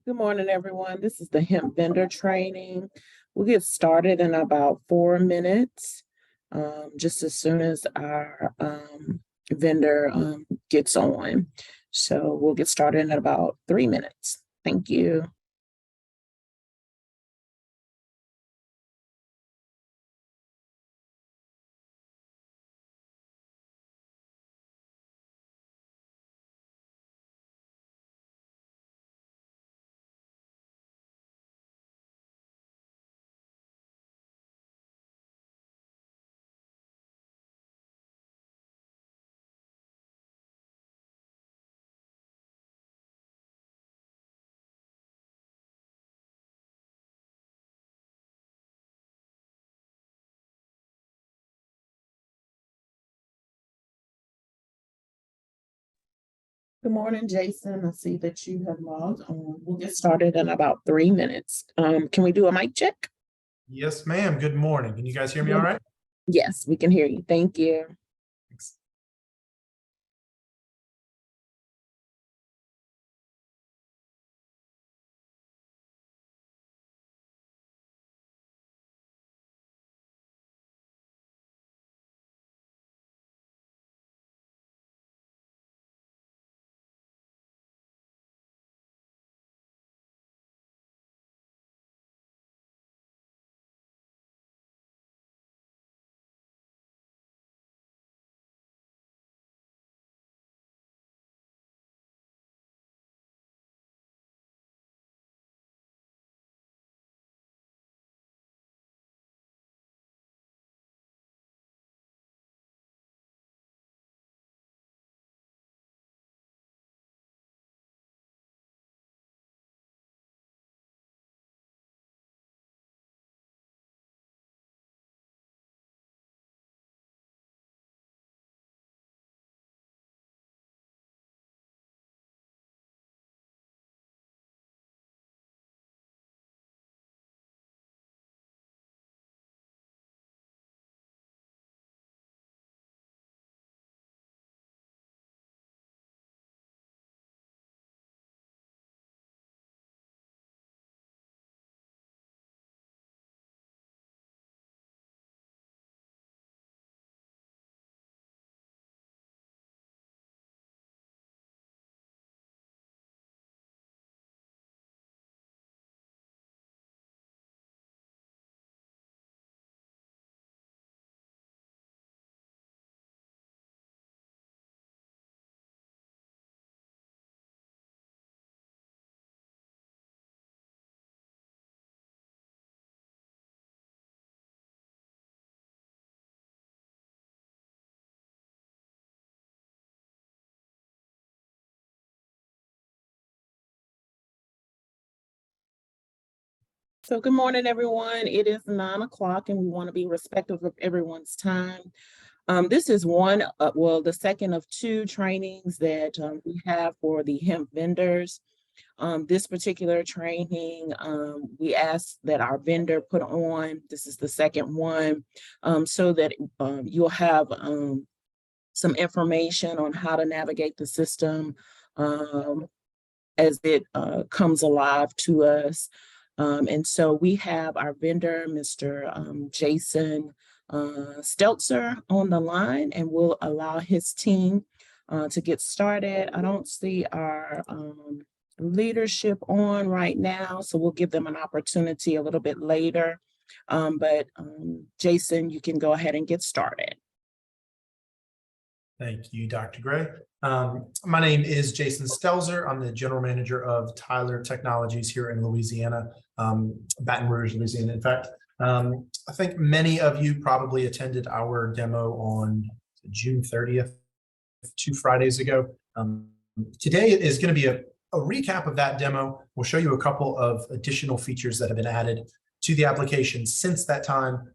Good morning, everyone. This is the hemp vendor training. We'll get started in about 4 minutes, just as soon as our vendor gets on. So we'll get started in about 3 minutes. Thank you. Good morning, Jason. I see that you have logged on. We'll get started in about 3 minutes. Can we do a mic check? Yes, ma'am. Good morning. Can you guys hear me all right? Yes, we can hear you. Thank you. Thanks. So good morning, everyone. It is 9 o'clock and we want to be respectful of everyone's time. This is the second of two trainings that we have for the hemp vendors. This particular training, we asked that our vendor put on, this is the second one, so that you'll have some information on how to navigate the system as it comes alive to us. And so we have our vendor, Mr. Jason Stelzer, on the line, and we'll allow his team to get started. I don't see our leadership on right now, so we'll give them an opportunity a little bit later. But Jason, you can go ahead and get started. Thank you, Dr. Gray. My name is Jason Stelzer. I'm the general manager of Tyler Technologies here in Louisiana, Baton Rouge, Louisiana. In fact, I think many of you probably attended our demo on June 30th, 2 Fridays ago. Today is going to be a recap of that demo. We'll show you a couple of additional features that have been added to the application since that time,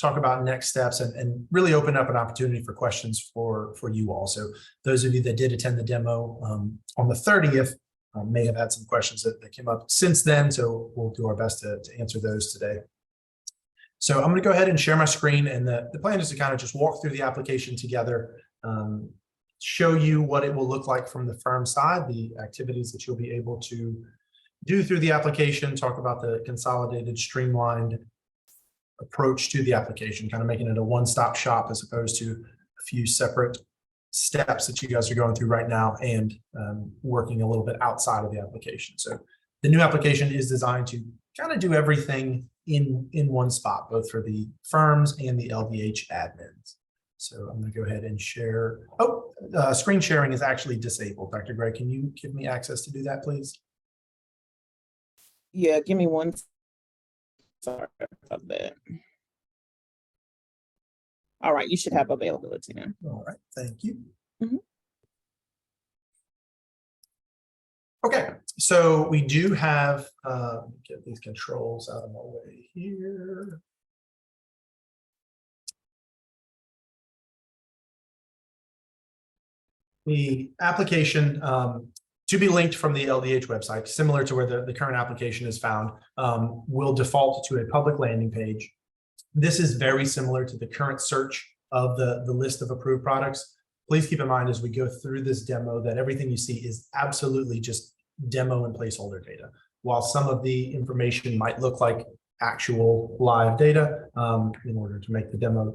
talk about next steps, and really open up an opportunity for questions for you all. So those of you that did attend the demo on the 30th may have had some questions that came up since then, so we'll do our best to answer those today. So I'm going to go ahead and share my screen, and the plan is to kind of just walk through the application together, show you what it will look like from the firm side, the activities that you'll be able to do through the application, talk about the consolidated, streamlined approach to the application, kind of making it a one-stop shop as opposed to a few separate steps that you guys are going through right now and working a little bit outside of the application. So the new application is designed to kind of do everything in one spot, both for the firms and the LDH admins. So I'm going to go ahead and share. Oh, screen sharing is actually disabled. Dr. Gray, can you give me access to do that, please? Yeah, give me one. Sorry about that. All right, you should have availability now. All right, thank you. Mhm. Okay, so we do have, get these controls out of my way here. The application to be linked from the LDH website, similar to where the current application is found, will default to a public landing page. This is very similar to the current search of the list of approved products. Please keep in mind as we go through this demo that everything you see is absolutely just demo and placeholder data. While some of the information might look like actual live data, in order to make the demo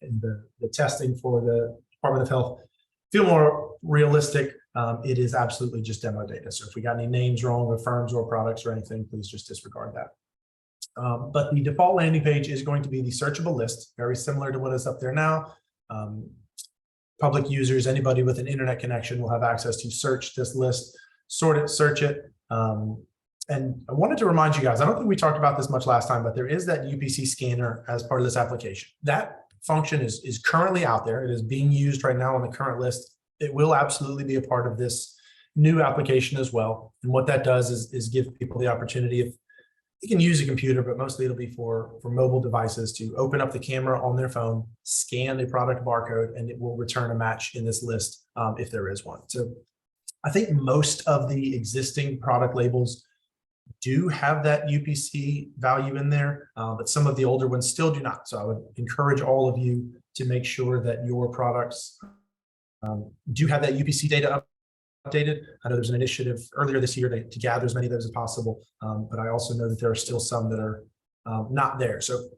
and the testing for the Department of Health feel more realistic, it is absolutely just demo data. So if we got any names wrong or firms or products or anything, please just disregard that. But the default landing page is going to be the searchable list, very similar to what is up there now. Public users, anybody with an internet connection will have access to search this list, sort it, search it. And I wanted to remind you guys, I don't think we talked about this much last time, but there is that UPC scanner as part of this application. That function is currently out there. It is being used right now on the current list. It will absolutely be a part of this new application as well. And what that does is give people the opportunity, if you can use a computer, but mostly it'll be for mobile devices, to open up the camera on their phone, scan a product barcode, and it will return a match in this list if there is one. So I think most of the existing product labels do have that UPC value in there, but some of the older ones still do not. So I would encourage all of you to make sure that your products do have that UPC data updated. I know there's an initiative earlier this year to gather as many of those as possible, but I also know that there are still some that are not there. So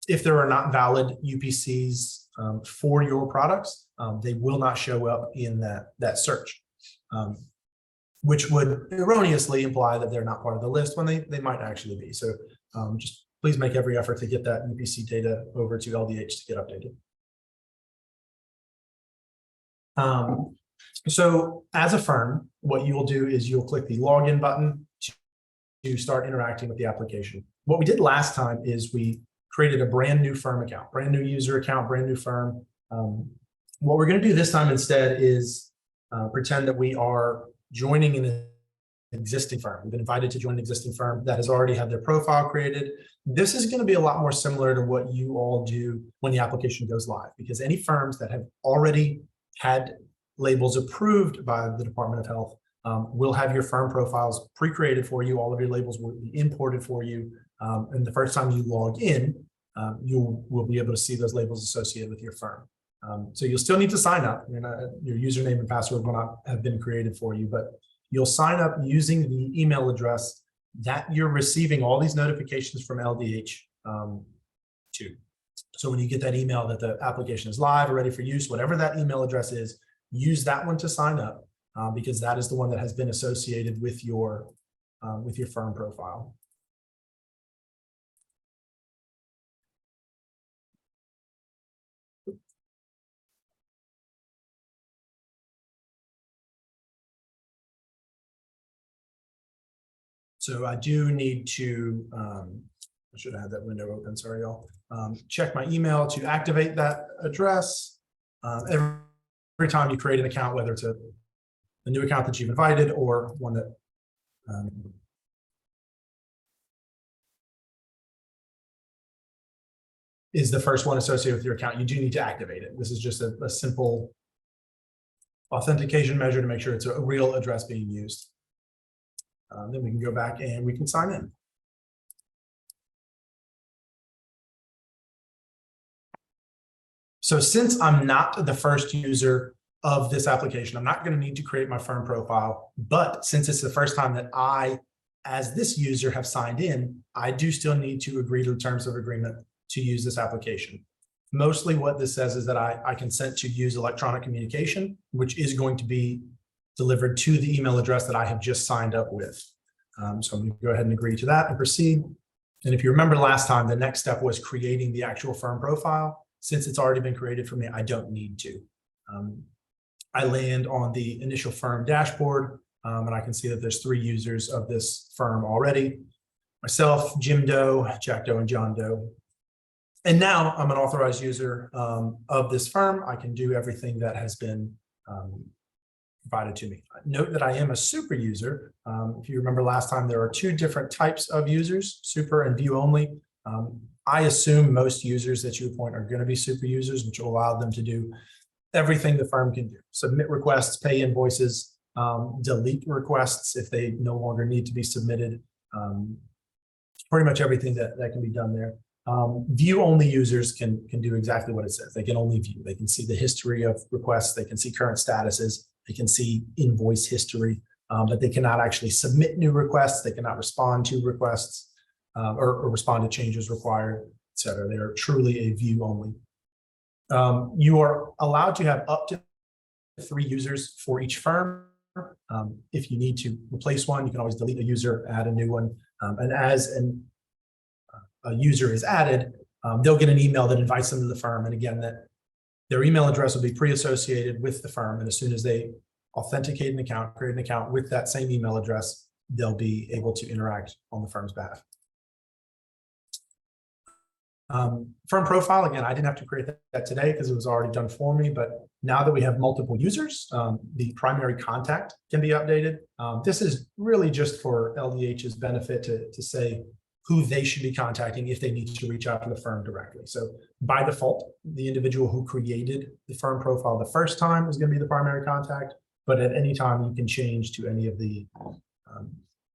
if there are not valid UPCs for your products, they will not show up in that search, which would erroneously imply that they're not part of the list when they might actually be. So just please make every effort to get that UPC data over to LDH to get updated. So as a firm, what you will do is you'll click the login button to start interacting with the application. What we did last time is we created a brand new firm account, brand new user account, brand new firm. What we're going to do this time instead is pretend that we are joining an existing firm. We've been invited to join an existing firm that has already had their profile created. This is going to be a lot more similar to what you all do when the application goes live, because any firms that have already had labels approved by the Department of Health will have your firm profiles pre-created for you. All of your labels will be imported for you. And the first time you log in, you will be able to see those labels associated with your firm. So you'll still need to sign up. Your username and password will not have been created for you, but you'll sign up using the email address that you're receiving all these notifications from LDH to. So when you get that email that the application is live or ready for use, whatever that email address is, use that one to sign up because that is the one that has been associated with your firm profile. So I do need to, I should have had that window open, sorry, y'all. Check my email to activate that address. Every time you create an account, whether it's a new account that you've invited or one that is the first one associated with your account, you do need to activate it. This is just a simple authentication measure to make sure it's a real address being used. Then we can go back and we can sign in. So since I'm not the first user of this application, I'm not going to need to create my firm profile. But since it's the first time that I as this user have signed in, I do still need to agree to the terms of agreement to use this application. Mostly what this says is that I consent to use electronic communication, which is going to be delivered to the email address that I have just signed up with. So I'm going to go ahead and agree to that and proceed. And if you remember last time, the next step was creating the actual firm profile. Since it's already been created for me, I don't need to. I land on the initial firm dashboard, and I can see that there's 3 users of this firm already. Myself, Jim Doe, Jack Doe, and John Doe. And now I'm an authorized user of this firm. I can do everything that has been provided to me. Note that I am a super user. If you remember last time, there are 2 different types of users, super and view only. I assume most users that you appoint are going to be super users, which will allow them to do everything the firm can do. Submit requests, pay invoices, delete requests if they no longer need to be submitted. Pretty much everything that can be done there. View only users can do exactly what it says. They can only view. They can see the history of requests. They can see current statuses. They can see invoice history, but they cannot actually submit new requests. They cannot respond to requests or respond to changes required, et cetera. They are truly a view only. You are allowed to have up to 3 users for each firm. If you need to replace one, you can always delete a user, add a new one. And as a user is added, they'll get an email that invites them to the firm. And again, that their email address will be pre-associated with the firm. And as soon as they authenticate an account, create an account with that same email address, they'll be able to interact on the firm's behalf. Firm profile, again, I didn't have to create that today because it was already done for me. But now that we have multiple users, the primary contact can be updated. This is really just for LDH's benefit to say who they should be contacting if they need to reach out to the firm directly. So by default, the individual who created the firm profile the first time is going to be the primary contact, but at any time you can change to any of the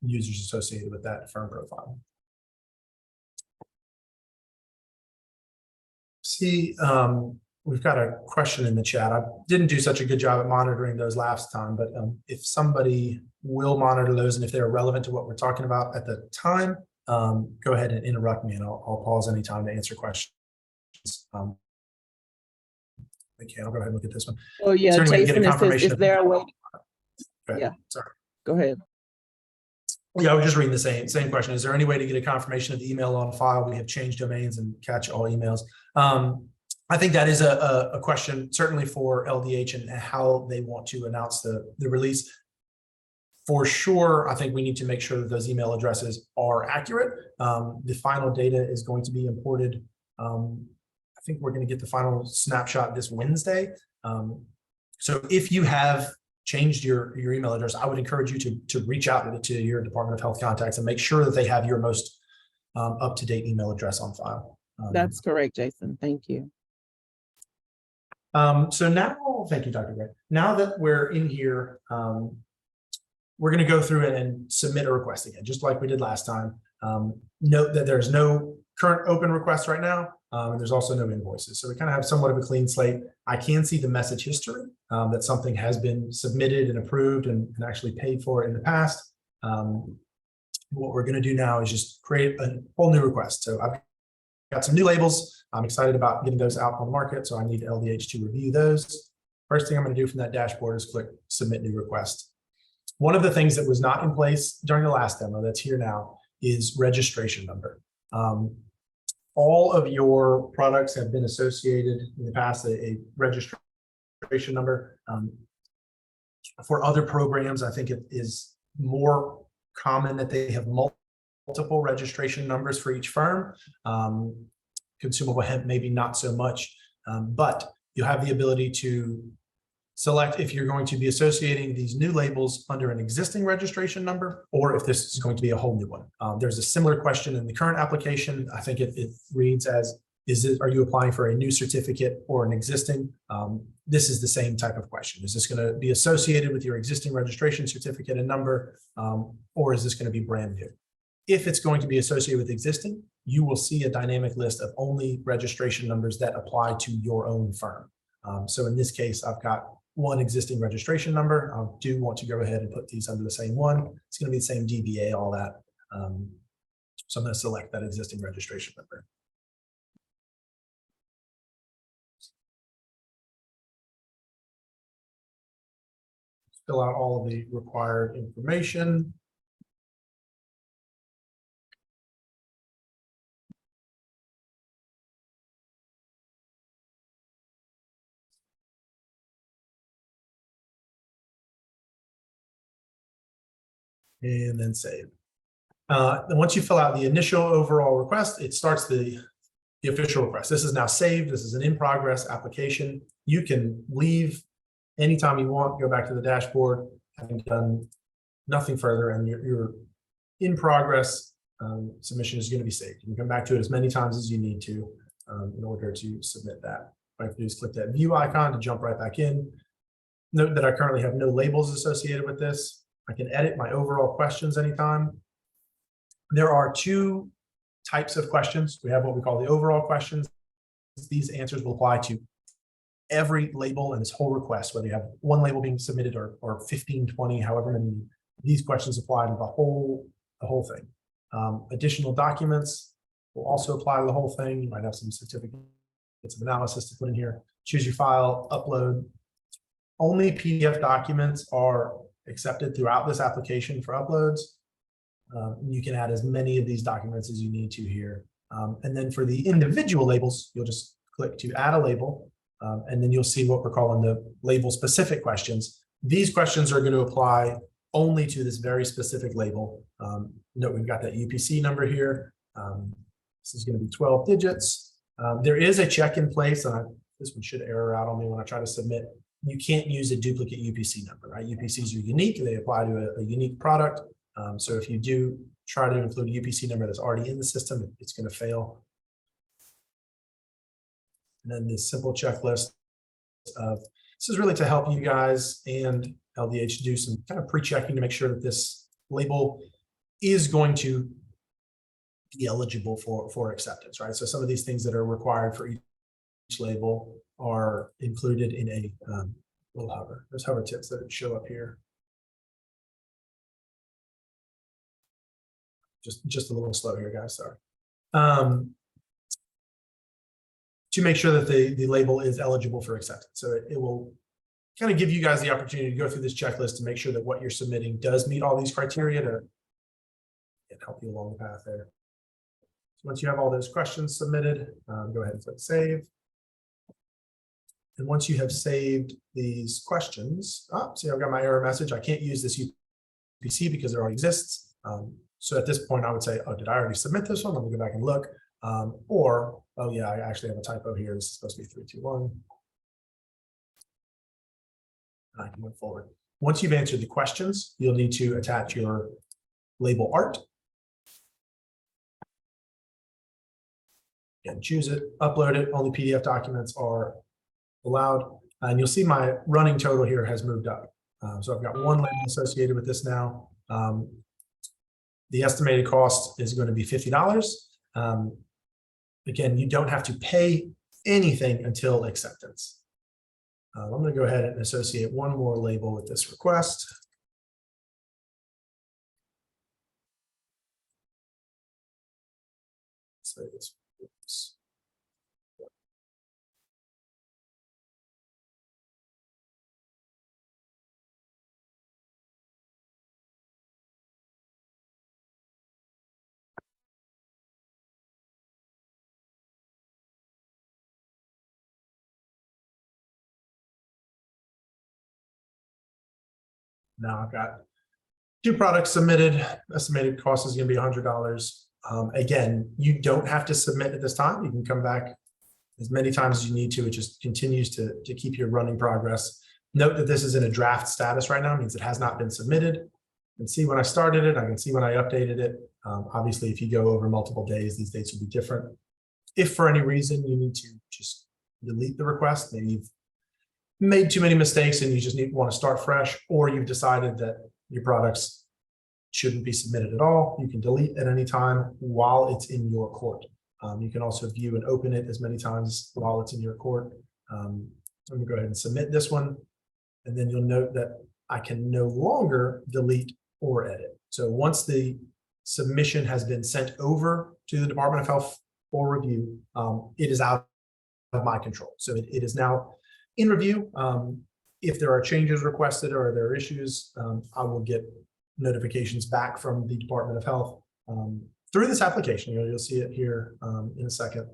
users associated with that firm profile. See, we've got a question in the chat. I didn't do such a good job at monitoring those last time, but if somebody will monitor those and if they're relevant to what we're talking about at the time, go ahead and interrupt me and I'll pause anytime to answer questions. Okay, I'll go ahead and look at this one. Oh yeah, Jason, is there a way? Okay, yeah, sorry. Go ahead. Yeah, I was just reading the same question. Is there any way to get a confirmation of the email on file? We have changed domains and catch all emails. I think that is a question certainly for LDH and how they want to announce the release. For sure, I think we need to make sure that those email addresses are accurate. The final data is going to be imported. I think we're going to get the final snapshot this Wednesday. So if you have changed your email address, I would encourage you to reach out to your Department of Health contacts and make sure that they have your most up-to-date email address on file. That's correct, Jason. Thank you. So now, thank you, Dr. Gray. Now that we're in here, we're going to go through it and submit a request again, just like we did last time. Note that there's no current open requests right now, and there's also no invoices. So we kind of have somewhat of a clean slate. I can see the message history that something has been submitted and approved and actually paid for in the past. What we're going to do now is just create a whole new request. So I've got some new labels. I'm excited about getting those out on the market. So I need LDH to review those. First thing I'm going to do from that dashboard is click Submit New Request. One of the things that was not in place during the last demo that's here now is registration number. All of your products have been associated in the past a registration number. For other programs, I think it is more common that they have multiple registration numbers for each firm. Consumable hemp, maybe not so much, but you have the ability to select if you're going to be associating these new labels under an existing registration number, or if this is going to be a whole new one. There's a similar question in the current application. I think it reads as, are you applying for a new certificate or an existing? This is the same type of question. Is this going to be associated with your existing registration certificate and number, or is this going to be brand new? If it's going to be associated with existing, you will see a dynamic list of only registration numbers that apply to your own firm. So in this case, I've got one existing registration number. I do want to go ahead and put these under the same one. It's going to be the same DBA, all that. So I'm going to select that existing registration number. Fill out all of the required information. And then save. And once you fill out the initial overall request, it starts the official request. This is now saved. This is an in progress application. You can leave anytime you want, go back to the dashboard, having done nothing further, and your in progress submission is going to be saved. You can come back to it as many times as you need to in order to submit that. What I have to do is click that view icon to jump right back in. Note that I currently have no labels associated with this. I can edit my overall questions anytime. There are two types of questions. We have what we call the overall questions. These answers will apply to every label in this whole request, whether you have one label being submitted or 15, 20, however many. These questions apply to the whole thing. Additional documents will also apply to the whole thing. You might have some certificates of analysis to put in here. Choose your file, upload. Only PDF documents are accepted throughout this application for uploads. You can add as many of these documents as you need to here. And then for the individual labels, you'll just click to add a label, and then you'll see what we're calling the label specific questions. These questions are going to apply only to this very specific label. Note we've got that UPC number here. This is going to be 12 digits. There is a check in place, and this one should error out on me when I try to submit. You can't use a duplicate UPC number, right? UPCs are unique. They apply to a unique product. So if you do try to include a UPC number that's already in the system, it's going to fail. And then this simple checklist of, this is really to help you guys and LDH do some kind of pre-checking to make sure that this label is going to be eligible for acceptance, right? So some of these things that are required for each label are included in a little hover. There's hover tips that show up here. Just a little slow here, guys, sorry. To make sure that the label is eligible for acceptance. So it will kind of give you guys the opportunity to go through this checklist to make sure that what you're submitting does meet all these criteria to help you along the path there. So once you have all those questions submitted, go ahead and click save. And once you have saved these questions, see, I've got my error message. I can't use this UPC because it already exists. So at this point, I would say, oh, did I already submit this one? Let me go back and look. Or, oh yeah, I actually have a typo here. This is supposed to be 321. I can move forward. Once you've answered the questions, you'll need to attach your label art. And choose it, upload it. Only PDF documents are allowed. And you'll see my running total here has moved up. So I've got one label associated with this now. The estimated cost is going to be $50. Again, you don't have to pay anything until acceptance. I'm going to go ahead and associate one more label with this request. So this. Now I've got 2 products submitted. Estimated cost is going to be $100. Again, you don't have to submit at this time. You can come back as many times as you need to. It just continues to keep your running progress. Note that this is in a draft status right now. It means it has not been submitted. I can see when I started it. I can see when I updated it. Obviously, if you go over multiple days, these dates will be different. If for any reason you need to just delete the request, maybe you've made too many mistakes and you just want to start fresh, or you've decided that your products shouldn't be submitted at all, you can delete at any time while it's in your court. You can also view and open it as many times while it's in your court. I'm going to go ahead and submit this one. And then you'll note that I can no longer delete or edit. So once the submission has been sent over to the Department of Health for review, it is out of my control. So it is now in review. If there are changes requested or there are issues, I will get notifications back from the Department of Health through this application. You'll see it here in a second.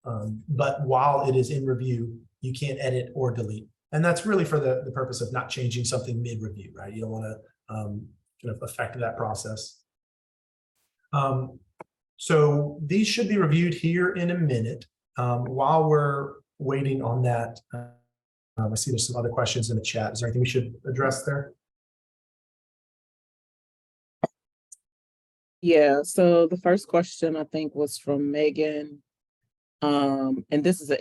But while it is in review, you can't edit or delete. And that's really for the purpose of not changing something mid-review, right? You don't want to kind of affect that process. So these should be reviewed here in a minute. While we're waiting on that, I see there's some other questions in the chat. Is there anything we should address there? Yeah, so the first question I think was from Megan. And this is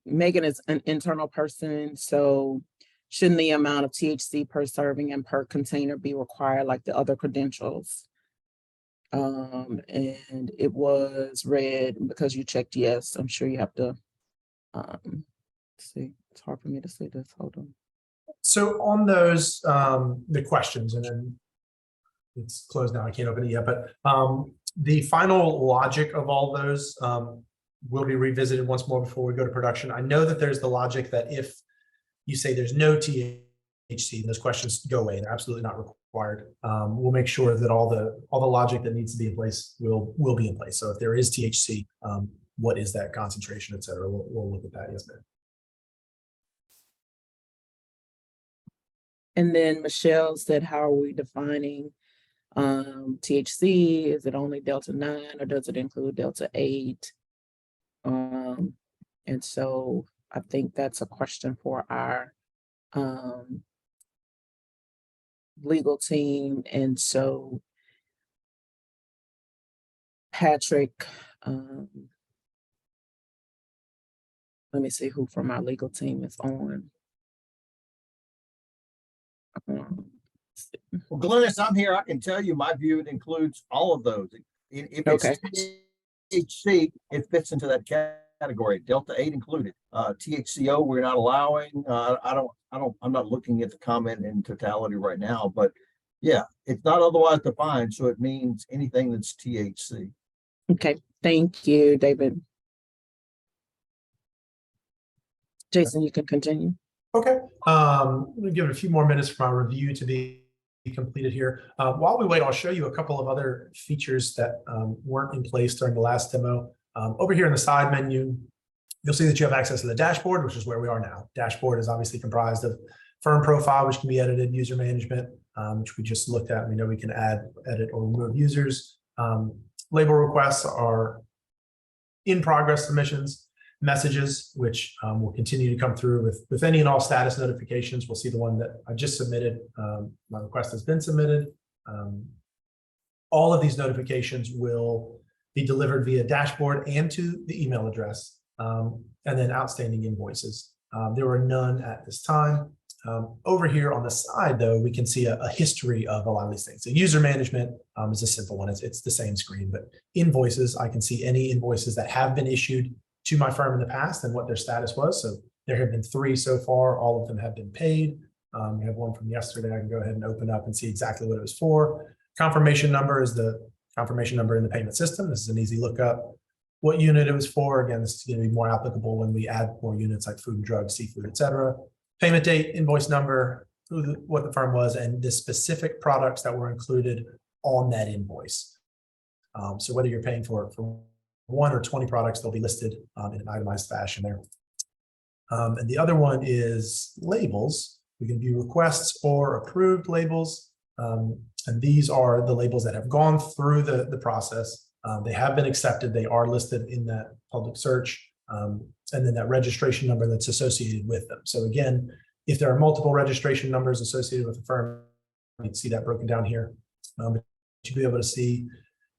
Megan is an internal person, so shouldn't the amount of THC per serving and per container be required like the other credentials? And it was red because you checked yes. I'm sure you have to see. It's hard for me to see this. Hold on. So on those, the questions, and then it's closed now, I can't open it yet, but the final logic of all those will be revisited once more before we go to production. I know that there's the logic that if you say there's no THC, those questions go away. They're absolutely not required. We'll make sure that all the logic that needs to be in place will be in place. So if there is THC, what is that concentration, et cetera? We'll look at that. Yes, ma'am. And then Michelle said, how are we defining THC? Is it only Delta 9 or does it include Delta 8? And so I think that's a question for our legal team. And so Patrick, let me see who from our legal team is on. Well, Glennis, I'm here. I can tell you my view, it includes all of those. If Okay. it's THC, it fits into that category, Delta 8 included. THCO, we're not allowing. I'm not looking at the comment in totality right now, but yeah, it's not otherwise defined, so it means anything that's THC. Okay, thank you, David. Jason, you can continue. Okay, I'm going to give it a few more minutes for my review to be completed here. While we wait, I'll show you a couple of other features that weren't in place during the last demo. Over here in the side menu, you'll see that you have access to the dashboard, which is where we are now. Dashboard is obviously comprised of firm profile, which can be edited, user management, which we just looked at. We know we can add, edit, or remove users. Label requests are in progress submissions. Messages, which will continue to come through with any and all status notifications. We'll see the one that I just submitted. My request has been submitted. All of these notifications will be delivered via dashboard and to the email address, and then outstanding invoices. There were none at this time. Over here on the side, though, we can see a history of a lot of these things. So user management is a simple one. It's the same screen, but invoices, I can see any invoices that have been issued to my firm in the past and what their status was. So there have been 3 so far. All of them have been paid. We have one from yesterday. I can go ahead and open up and see exactly what it was for. Confirmation number is the confirmation number in the payment system. This is an easy lookup. What unit it was for. Again, this is going to be more applicable when we add more units like food and drugs, seafood, et cetera. Payment date, invoice number, what the firm was, and the specific products that were included on that invoice. So whether you're paying for 1 or 20 products, they'll be listed in an itemized fashion there. And the other one is labels. We can view requests or approved labels. And these are the labels that have gone through the process. They have been accepted. They are listed in that public search. And then that registration number that's associated with them. So again, if there are multiple registration numbers associated with the firm, you can see that broken down here. But you'll be able to see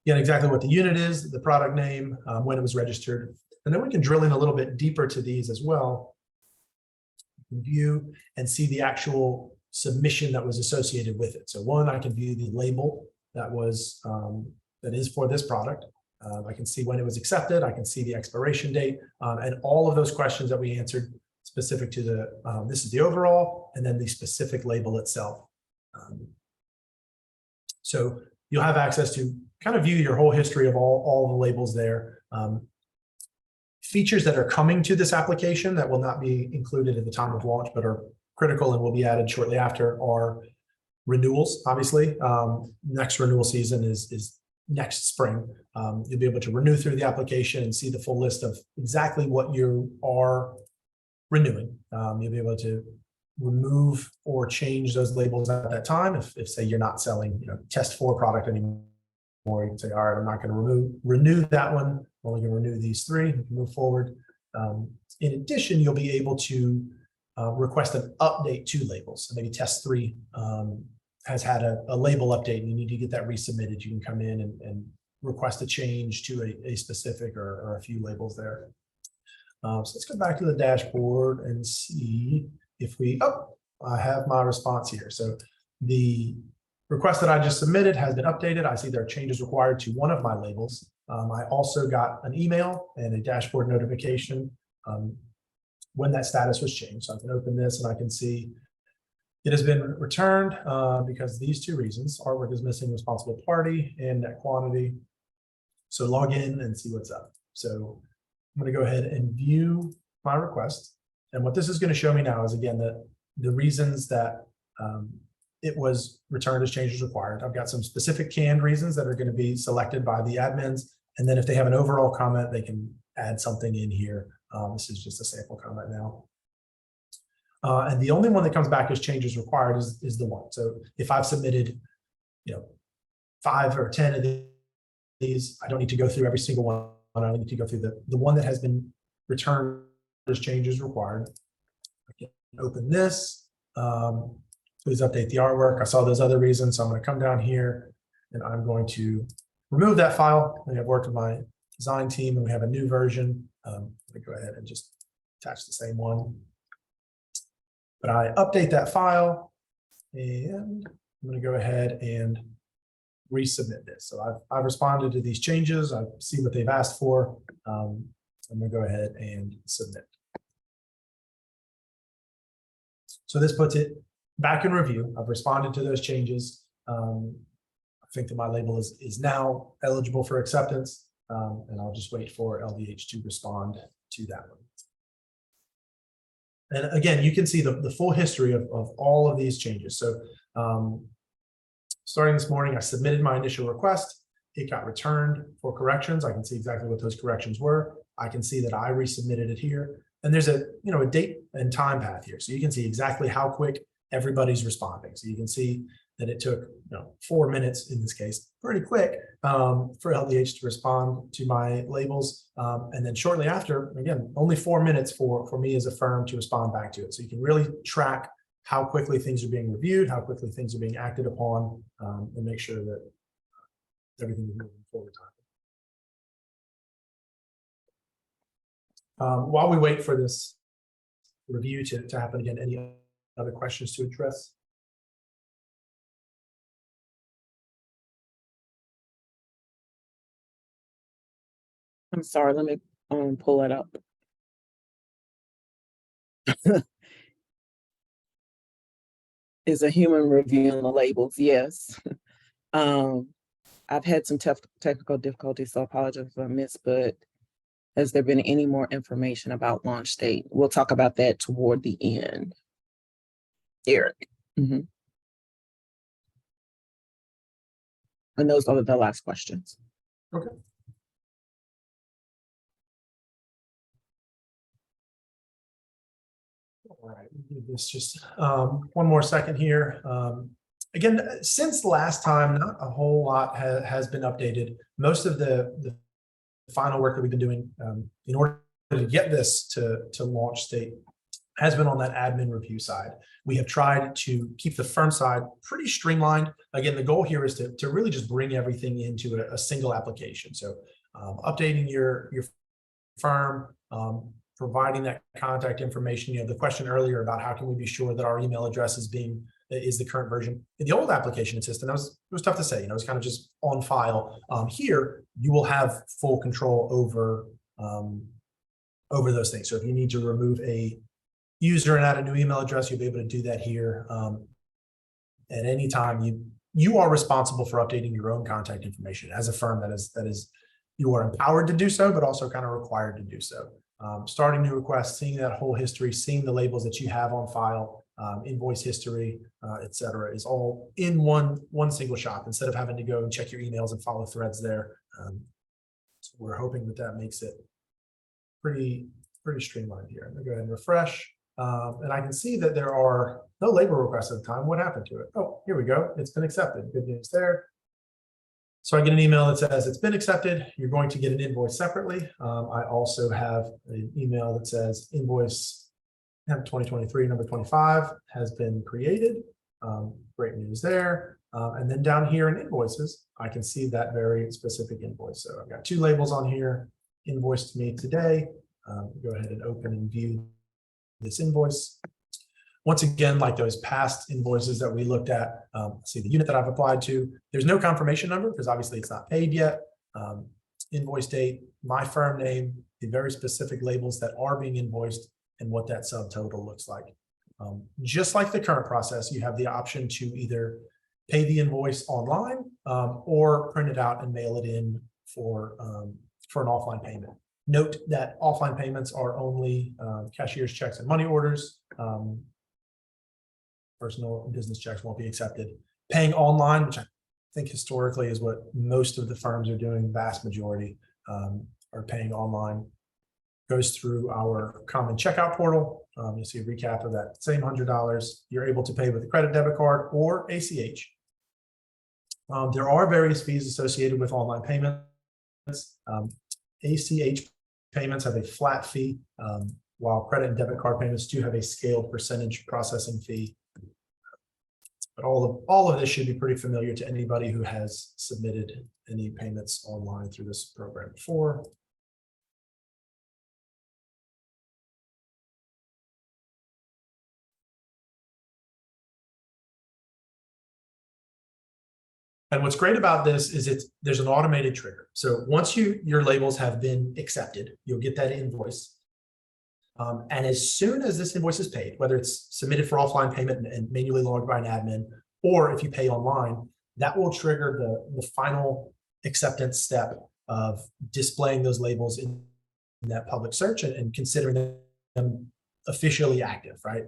exactly what the unit is, the product name, when it was registered. And then we can drill in a little bit deeper to these as well. View and see the actual submission that was associated with it. So one, I can view the label that was that is for this product. I can see when it was accepted. I can see the expiration date, and all of those questions that we answered specific to the, this is the overall, and then the specific label itself. So you'll have access to kind of view your whole history of all the labels there. Features that are coming to this application that will not be included at the time of launch, but are critical and will be added shortly after are renewals, obviously. Next renewal season is next spring. You'll be able to renew through the application and see the full list of exactly what you are renewing. You'll be able to remove or change those labels at that time. If say you're not selling, test 4 product anymore, you can say, all right, I'm not going to renew that one. I'm only going to renew these 3. You can move forward. In addition, you'll be able to request an update to labels. So maybe test 3 has had a label update and you need to get that resubmitted. You can come in and request a change to a specific or a few labels there. So let's go back to the dashboard and see if I have my response here. So the request that I just submitted has been updated. I see there are changes required to one of my labels. I also got an email and a dashboard notification when that status was changed. So I can open this and I can see it has been returned because these 2 reasons: artwork is missing, responsible party, and net quantity. So log in and see what's up. So I'm going to go ahead and view my request. And what this is going to show me now is, again, the reasons that it was returned as changes required. I've got some specific canned reasons that are going to be selected by the admins. And then if they have an overall comment, they can add something in here. This is just a sample comment now. And the only one that comes back as changes required is the one. So if I've submitted, 5 or 10 of these, I don't need to go through every single one. I only need to go through the one that has been returned as changes required. I can open this. Please update the artwork. I saw those other reasons, so I'm going to come down here and I'm going to remove that file. I've worked with my design team and we have a new version. I'm going to go ahead and just attach the same one. But I update that file and I'm going to go ahead and resubmit this. So I've responded to these changes. I see what they've asked for. I'm going to go ahead and submit. So this puts it back in review. I've responded to those changes. I think that my label is now eligible for acceptance, and I'll just wait for LDH to respond to that one. And again, you can see the full history of all of these changes. So starting this morning, I submitted my initial request. It got returned for corrections. I can see exactly what those corrections were. I can see that I resubmitted it here. And there's a date and time path here. So you can see exactly how quick everybody's responding. So you can see that it took 4 minutes in this case, pretty quick, for LDH to respond to my labels. And then shortly after, again, only 4 minutes for me as a firm to respond back to it. So you can really track how quickly things are being reviewed, how quickly things are being acted upon, and make sure that everything is moving forward. While we wait for this review to happen again, any other questions to address? I'm sorry, let me pull it up. Is a human reviewing the labels? Yes. I've had some technical difficulties, so I apologize if I missed, but has there been any more information about launch date? We'll talk about that toward the end. Eric. And those are the last questions. Okay. All right, we'll do this just one more second here. Again, since last time, not a whole lot has been updated. Most of the final work that we've been doing in order to get this to launch state has been on that admin review side. We have tried to keep the firm side pretty streamlined. Again, the goal here is to really just bring everything into a single application. So updating your firm, providing that contact information. The question earlier about how can we be sure that our email address is the current version. In the old application system, it was tough to say. It was kind of just on file. Here, you will have full control over those things. So if you need to remove a user and add a new email address, you'll be able to do that here. At any time, you are responsible for updating your own contact information as a firm. That is you are empowered to do so, but also kind of required to do so. Starting new requests, seeing that whole history, seeing the labels that you have on file, invoice history, et cetera, is all in one single shop instead of having to go and check your emails and follow threads there. So we're hoping that makes it pretty streamlined here. I'm gonna go ahead and refresh. And I can see that there are no label requests at the time. What happened to it? Oh, here we go. It's been accepted. Good news there. So I get an email that says it's been accepted. You're going to get an invoice separately. I also have an email that says invoice Hemp 2023 number 25 has been created. Great news there. And then down here in invoices, I can see that very specific invoice. So I've got 2 labels on here. Invoice to me today. Go ahead and open and view this invoice. Once again, like those past invoices that we looked at, see the unit that I've applied to, there's no confirmation number because obviously it's not paid yet. Invoice date, my firm name, the very specific labels that are being invoiced, and what that subtotal looks like. Just like the current process, you have the option to either pay the invoice online or print it out and mail it in for an offline payment. Note that offline payments are only cashier's checks and money orders. Personal and business checks won't be accepted. Paying online, which I think historically is what most of the firms are doing, vast majority are paying online, goes through our common checkout portal. You'll see a recap of that same $100. You're able to pay with a credit debit card or ACH. There are various fees associated with online payments. ACH payments have a flat fee, while credit and debit card payments do have a scaled percentage processing fee. But all of this should be pretty familiar to anybody who has submitted any payments online through this program before. And what's great about this is there's an automated trigger. So once your labels have been accepted, you'll get that invoice. And as soon as this invoice is paid, whether it's submitted for offline payment and manually logged by an admin, or if you pay online, that will trigger the final acceptance step of displaying those labels in that public search and considering them officially active, right?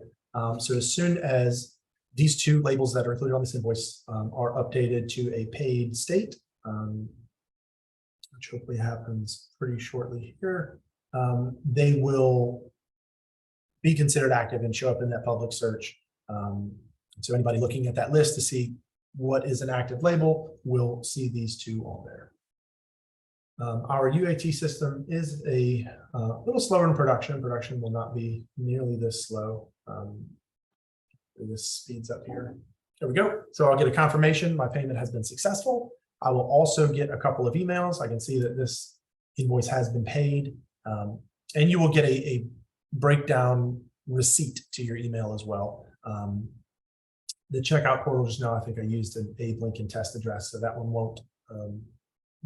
So as soon as these 2 labels that are included on this invoice are updated to a paid state, which hopefully happens pretty shortly here, they will be considered active and show up in that public search. So anybody looking at that list to see what is an active label will see these 2 on there. Our UAT system is a little slower in production. Production will not be nearly this slow. This speeds up here. There we go. So I'll get a confirmation my payment has been successful. I will also get a couple of emails. I can see that this invoice has been paid. And you will get a breakdown receipt to your email as well. The checkout portal just now, I think I used an Abe Lincoln test address, so that one won't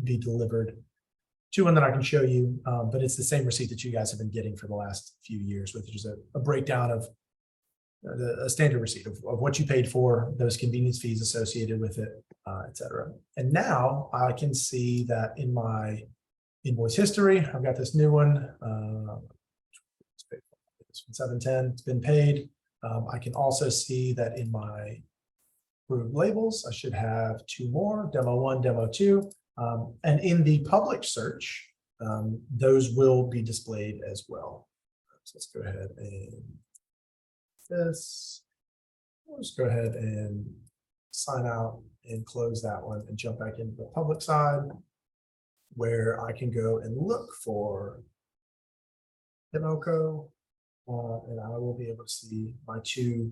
be delivered to one that I can show you, but it's the same receipt that you guys have been getting for the last few years, which is a breakdown of a standard receipt of what you paid for, those convenience fees associated with it, et cetera. And now I can see that in my invoice history, I've got this new one. It's 710, it's been paid. I can also see that in my approved labels, I should have 2 more, demo 1, demo 2. And in the public search, those will be displayed as well. So let's go ahead and this. We'll just go ahead and sign out and close that one and jump back into the public side where I can go and look for Democo, and I will be able to see my 2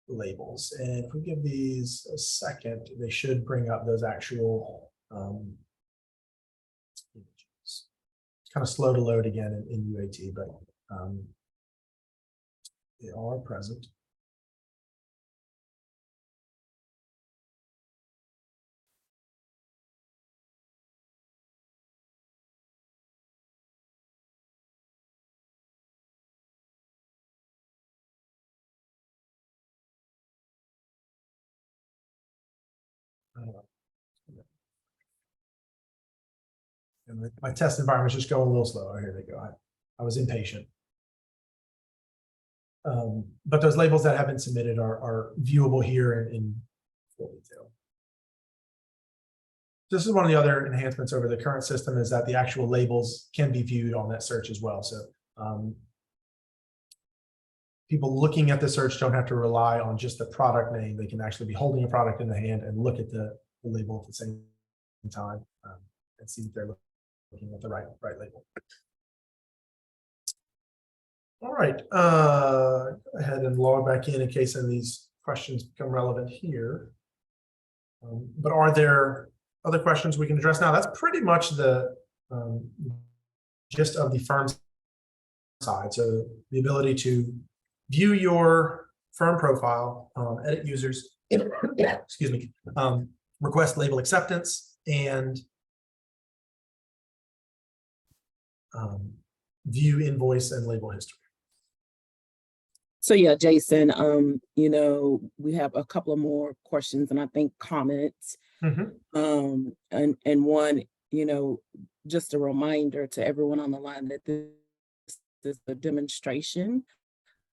labels. And if we give these a second, they should bring up those actual images. It's kind of slow to load again in UAT, but they are present. And my test environment is just going a little slow. Here they go. I was impatient. But those labels that have been submitted are viewable here in full detail. This is one of the other enhancements over the current system, is that the actual labels can be viewed on that search as well. So people looking at the search don't have to rely on just the product name. They can actually be holding a product in the hand and look at the label at the same time and see if they're looking at the right label. All right, go ahead and log back in case any of these questions become relevant here. But are there other questions we can address now? That's pretty much the gist of the firm side. So the ability to view your firm profile, edit users, excuse me, request label acceptance, and view invoice and label history. So yeah, Jason, you know, we have a couple of more questions and I think comments. And one, you know, just a reminder to everyone on the line that this is a demonstration.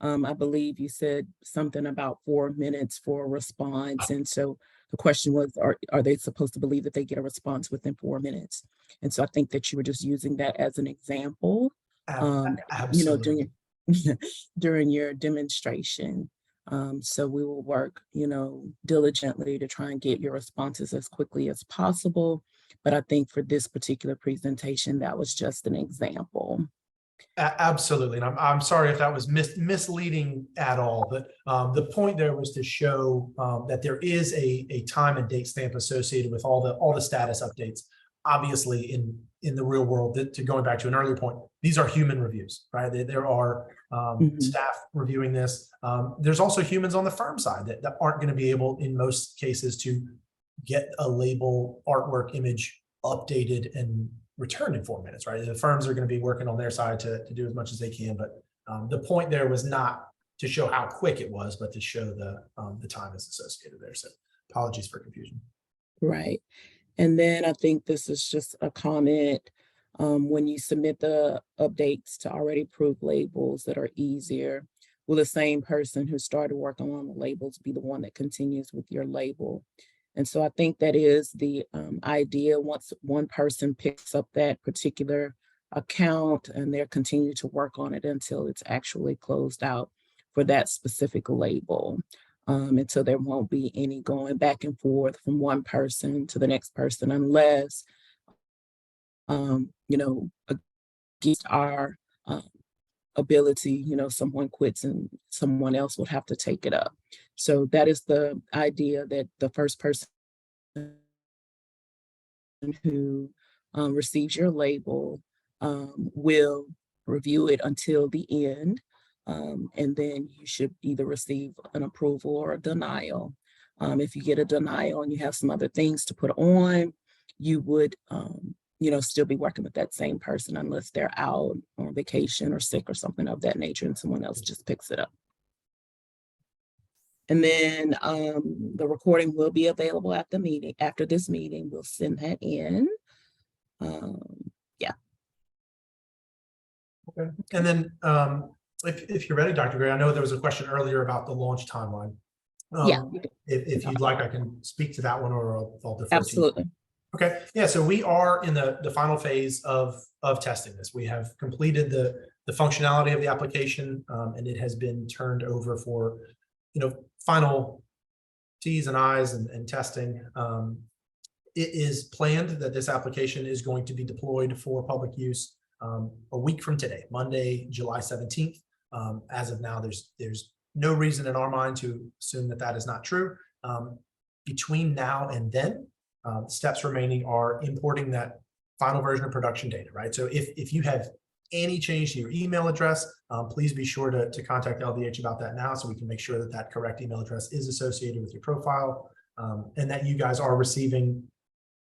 I believe you said something about 4 minutes for a response. And so the question was, are they supposed to believe that they get a response within 4 minutes? And so I think that you were just using that as an example, you know, during your demonstration. So we will work, you know, diligently to try and get your responses as quickly as possible. But I think for this particular presentation, that was just an example. Absolutely. And I'm sorry if that was misleading at all, but the point there was to show that there is a time and date stamp associated with all the status updates. Obviously, in the real world, to going back to an earlier point, these are human reviews, right? There are staff reviewing this. There's also humans on the firm side that aren't going to be able, in most cases, to get a label, artwork, image updated and returned in 4 minutes, right? The firms are going to be working on their side to do as much as they can. But the point there was not to show how quick it was, but to show the time is associated there. So apologies for confusion. Right. And then I think this is just a comment. When you submit the updates to already approved labels that are easier, will the same person who started working on the labels be the one that continues with your label? And so I think that is the idea. Once one person picks up that particular account and they're continuing to work on it until it's actually closed out for that specific label. And so there won't be any going back and forth from one person to the next person unless, you know, against our ability, you know, someone quits and someone else would have to take it up. So that is the idea, that the first person who receives your label will review it until the end. And then you should either receive an approval or a denial. If you get a denial and you have some other things to put on, you would, you know, still be working with that same person unless they're out on vacation or sick or something of that nature and someone else just picks it up. And then the recording will be available at the meeting. After this meeting, we'll send that in. Yeah. Okay. And then if you're ready, Dr. Gray, I know there was a question earlier about the launch timeline. Yeah. If you'd like, I can speak to that one, or I'll defer Absolutely. to you. Okay. Yeah. So we are in the final phase of testing this. We have completed the functionality of the application, and it has been turned over for, you know, final T's and I's and testing. It is planned that this application is going to be deployed for public use a week from today, Monday, July 17th. As of now, there's no reason in our mind to assume that that is not true. Between now and then, steps remaining are importing that final version of production data, right? So if you have any change to your email address, please be sure to contact LDH about that now, so we can make sure that that correct email address is associated with your profile, and that you guys are receiving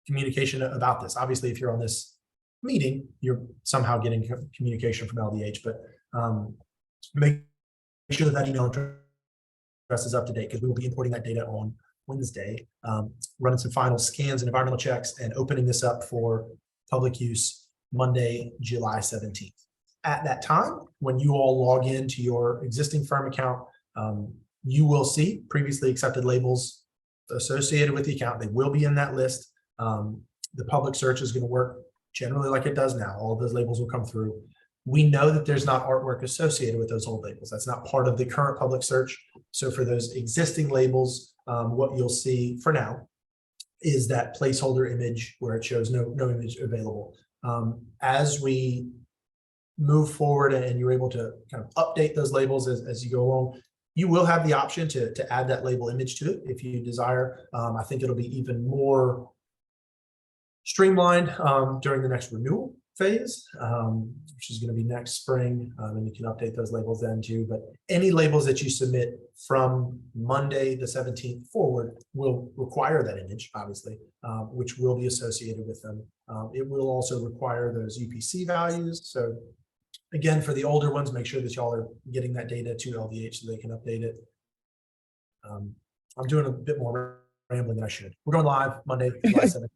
communication about this. Obviously, if you're on this meeting, you're somehow getting communication from LDH, but make sure that email address is up to date, because we will be importing that data on Wednesday, running some final scans and environmental checks and opening this up for public use Monday, July 17th. At that time, when you all log into your existing firm account, you will see previously accepted labels associated with the account. They will be in that list. The public search is going to work generally like it does now. All of those labels will come through. We know that there's not artwork associated with those old labels. That's not part of the current public search. So for those existing labels, what you'll see for now is that placeholder image where it shows no image available. As we move forward and you're able to kind of update those labels as you go along, you will have the option to add that label image to it if you desire. I think it'll be even more streamlined during the next renewal phase, which is going to be next spring, and you can update those labels then too. But any labels that you submit from Monday the 17th forward will require that image, obviously, which will be associated with them. It will also require those UPC values. So again, for the older ones, make sure that y'all are getting that data to LDH so they can update it. I'm doing a bit more rambling than I should. We're going live Monday, July 7th.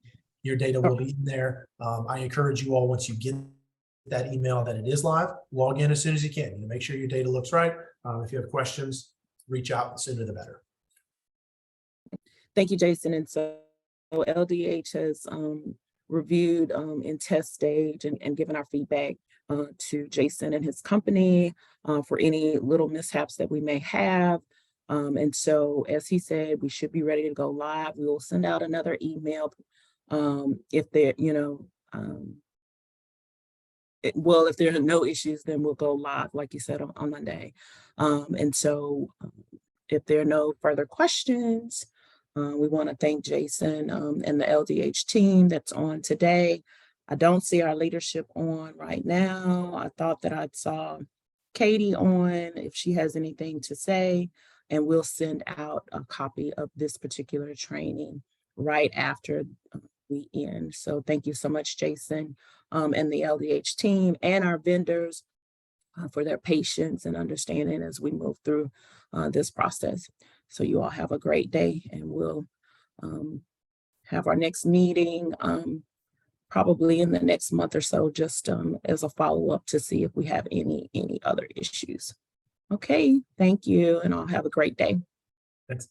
Your data will be in there. I encourage you all, once you get that email that it is live, log in as soon as you can. Make sure your data looks right. If you have questions, reach out, the sooner the better. Thank you, Jason. And so LDH has reviewed in test stage and given our feedback to Jason and his company for any little mishaps that we may have. And so, as he said, we should be ready to go live. We will send out another email if there, if there are no issues, then we'll go live, like you said, on Monday. And so if there are no further questions, we want to thank Jason and the LDH team that's on today. I don't see our leadership on right now. I thought that I saw Katie on if she has anything to say, and we'll send out a copy of this particular training right after we end. So thank you so much, Jason, and the LDH team and our vendors for their patience and understanding as we move through this process. So you all have a great day, and we'll have our next meeting probably in the next month or so, just as a follow-up to see if we have any other issues. Okay, thank you, and I'll have a great day. Thanks.